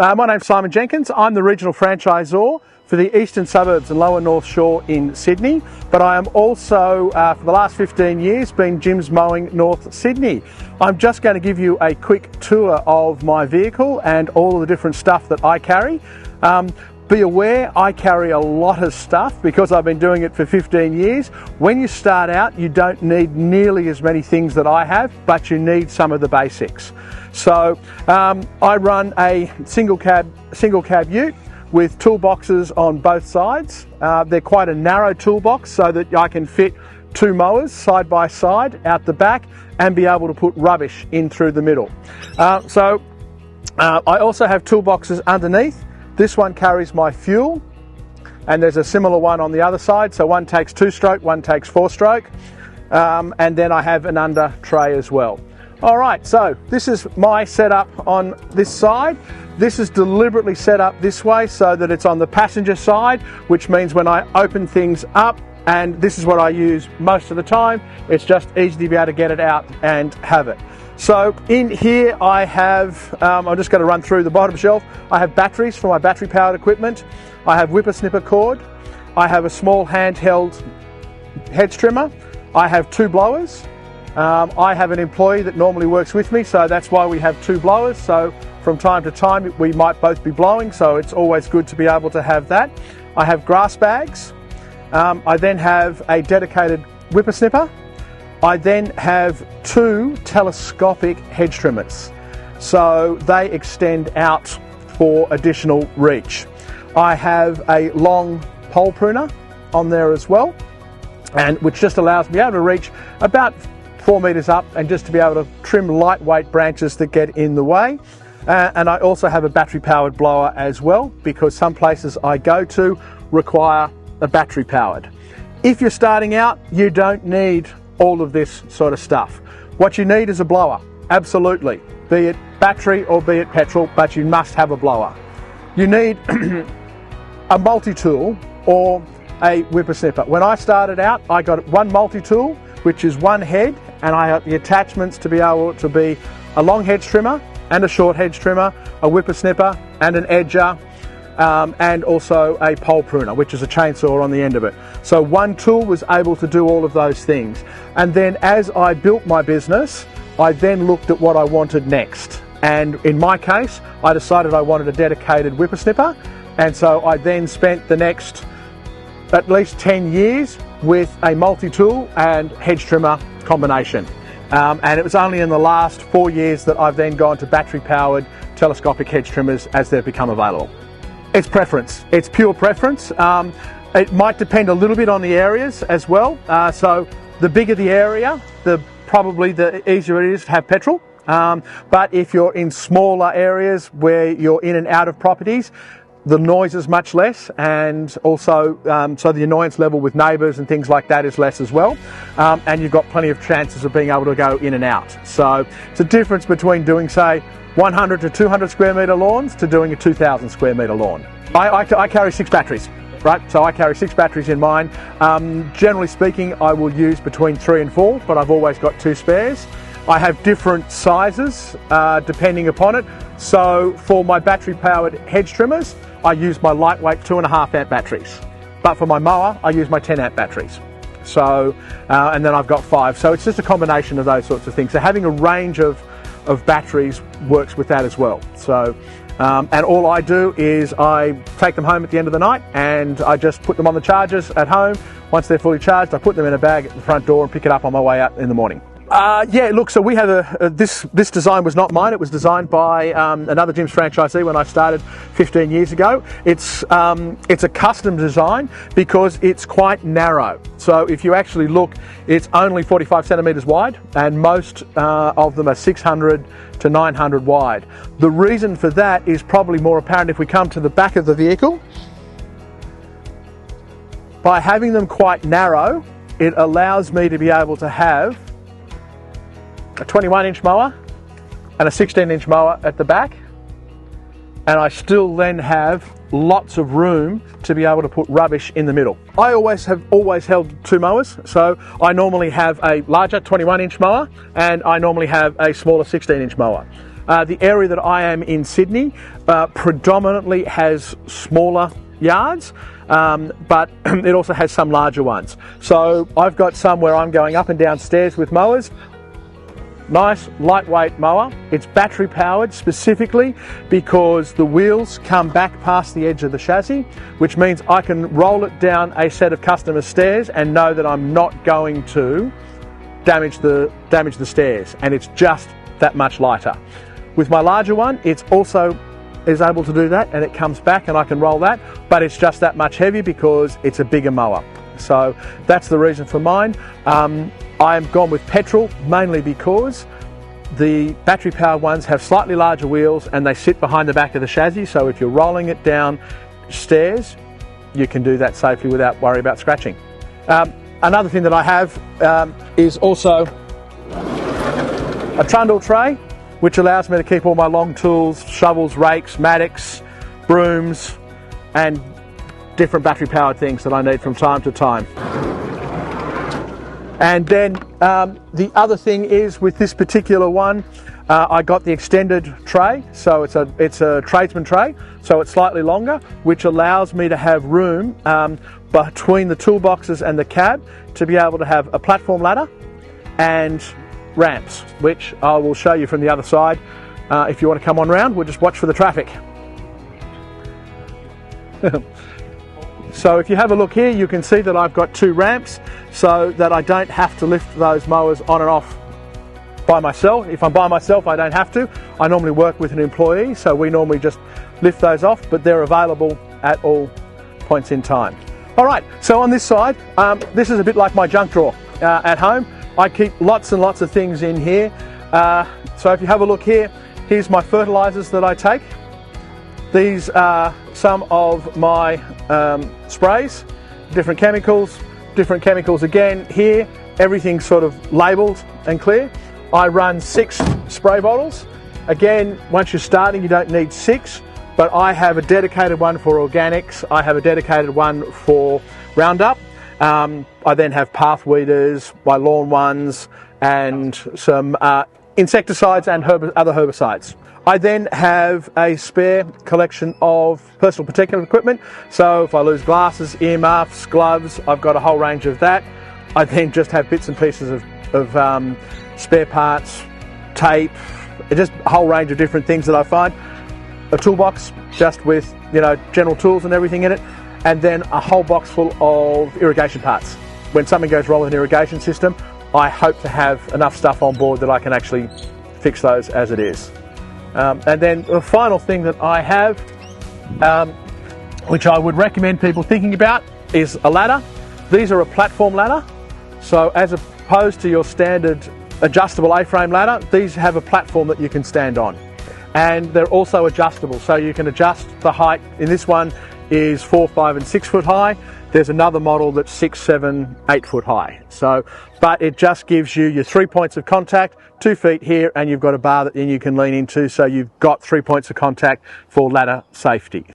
My name's Simon Jenkins. I'm the regional franchisor for the eastern suburbs and lower North Shore in Sydney, but I am also, for the last 15 years, been Jim's Mowing North Sydney. I'm just going to give you a quick tour of my vehicle and all of the different stuff that I carry. Be aware, I carry a lot of stuff because I've been doing it for 15 years. When you start out, you don't need nearly as many things that I have, but you need some of the basics. So I run a single cab ute with toolboxes on both sides. They're quite a narrow toolbox so that I can fit two mowers side by side out the back and be able to put rubbish in through the middle. I also have toolboxes underneath. This one carries my fuel, and there's a similar one on the other side. So one takes 2-stroke, one takes 4-stroke, and then I have an under tray as well. All right, so this is my setup on this side. This is deliberately set up this way so that it's on the passenger side, which means when I open things up, and this is what I use most of the time, it's just easy to be able to get it out and have it. So in here I have, I'm just going to run through the bottom shelf. I have batteries for my battery powered equipment. I have whippersnipper cord. I have a small handheld hedge trimmer. I have 2 blowers. I have an employee that normally works with me, so that's why we have 2 blowers. So from time to time we might both be blowing, so it's always good to be able to have that. I have grass bags. I then have a dedicated whippersnipper. I then have 2 telescopic hedge trimmers, so they extend out for additional reach. I have a long pole pruner on there as well, and which just allows me to be able to reach about 4 metres up and just to be able to trim lightweight branches that get in the way. And I also have a battery powered blower as well, because some places I go to require a battery powered. If you're starting out, you don't need all of this sort of stuff. What you need is a blower, absolutely, be it battery or be it petrol, but you must have a blower. You need a multi-tool or a whippersnipper. When I started out, I got one multi-tool, which is one head, and I have the attachments to be able to be a long hedge trimmer and a short hedge trimmer, a whippersnipper and an edger, and also a pole pruner, which is a chainsaw on the end of it. So one tool was able to do all of those things. And then as I built my business, I then looked at what I wanted next. And in my case, I decided I wanted a dedicated whippersnipper. And so I then spent the next at least 10 years with a multi-tool and hedge trimmer combination. And it was only in the last 4 years that I've then gone to battery-powered telescopic hedge trimmers as they've become available. It's preference. It's pure preference. It might depend a little bit on the areas as well. So the bigger the area, probably the easier it is to have petrol. But if you're in smaller areas where you're in and out of properties, the noise is much less, and also so the annoyance level with neighbours and things like that is less as well, and you've got plenty of chances of being able to go in and out. So it's a difference between doing, say, 100 to 200 square metre lawns to doing a 2,000 square metre lawn. I carry 6 batteries, right? So I carry 6 batteries in mine. Generally speaking, I will use between 3 and 4, but I've always got 2 spares. I have different sizes depending upon it. So for my battery powered hedge trimmers, I use my lightweight 2.5 amp batteries. But for my mower, I use my 10 amp batteries. So, and then I've got 5. So it's just a combination of those sorts of things. So having a range of batteries works with that as well. So, and all I do is I take them home at the end of the night and I just put them on the chargers at home. Once they're fully charged, I put them in a bag at the front door and pick it up on my way out in the morning. Yeah, look, so we have this design was not mine. It was designed by another Jim's franchisee when I started 15 years ago. It's a custom design because it's quite narrow. So if you actually look, it's only 45 centimetres wide, and most of them are 600 to 900 wide. The reason for that is probably more apparent if we come to the back of the vehicle. By having them quite narrow, it allows me to be able to have a 21-inch mower and a 16-inch mower at the back, and I still then have lots of room to be able to put rubbish in the middle. I have always held 2 mowers, so I normally have a larger 21-inch mower and I normally have a smaller 16-inch mower. The area that I am in Sydney predominantly has smaller yards, but it also has some larger ones. So I've got some where I'm going up and down stairs with mowers. Nice lightweight mower. It's battery powered specifically because the wheels come back past the edge of the chassis, which means I can roll it down a set of customer stairs and know that I'm not going to damage the stairs, and it's just that much lighter. With my larger one, it's also is able to do that, and it comes back and I can roll that, but it's just that much heavier because it's a bigger mower. So that's the reason for mine. I'm gone with petrol mainly because the battery powered ones have slightly larger wheels and they sit behind the back of the chassis, so if you're rolling it down stairs you can do that safely without worry about scratching. Another thing that I have is also a trundle tray, which allows me to keep all my long tools, shovels, rakes, mattocks, brooms and different battery powered things that I need from time to time. And then the other thing is, with this particular one, I got the extended tray, so it's a tradesman tray, so it's slightly longer, which allows me to have room between the toolboxes and the cab to be able to have a platform ladder and ramps, which I will show you from the other side. If you want to come on round, we'll just watch for the traffic. So if you have a look here, you can see that I've got two ramps so that I don't have to lift those mowers on and off by myself. If I'm by myself, I don't have to. I normally work with an employee, so we normally just lift those off, but they're available at all points in time. All right, so on this side, this is a bit like my junk drawer at home. I keep lots and lots of things in here. So if you have a look here, here's my fertilizers that I take. These are some of my sprays, different chemicals again. Here, everything's sort of labelled and clear. I run 6 spray bottles. Again, once you're starting, you don't need 6, but I have a dedicated one for organics. I have a dedicated one for Roundup. I then have path weeders, my lawn ones, and some insecticides and other herbicides. I then have a spare collection of personal protective equipment, so if I lose glasses, earmuffs, gloves, I've got a whole range of that. I then just have bits and pieces of spare parts, tape, just a whole range of different things that I find. A toolbox just with, you know, general tools and everything in it, and then a whole box full of irrigation parts. When something goes wrong with an irrigation system, I hope to have enough stuff on board that I can actually fix those as it is. And then the final thing that I have, which I would recommend people thinking about, is a ladder. These are a platform ladder, so as opposed to your standard adjustable A-frame ladder, these have a platform that you can stand on. And they're also adjustable, so you can adjust the height. In this one is 4, 5 and 6 foot high. There's another model that's 6, 7, 8 foot high. So, but it just gives you your 3 points of contact, 2 feet here, and you've got a bar that then you can lean into, so you've got 3 points of contact for ladder safety.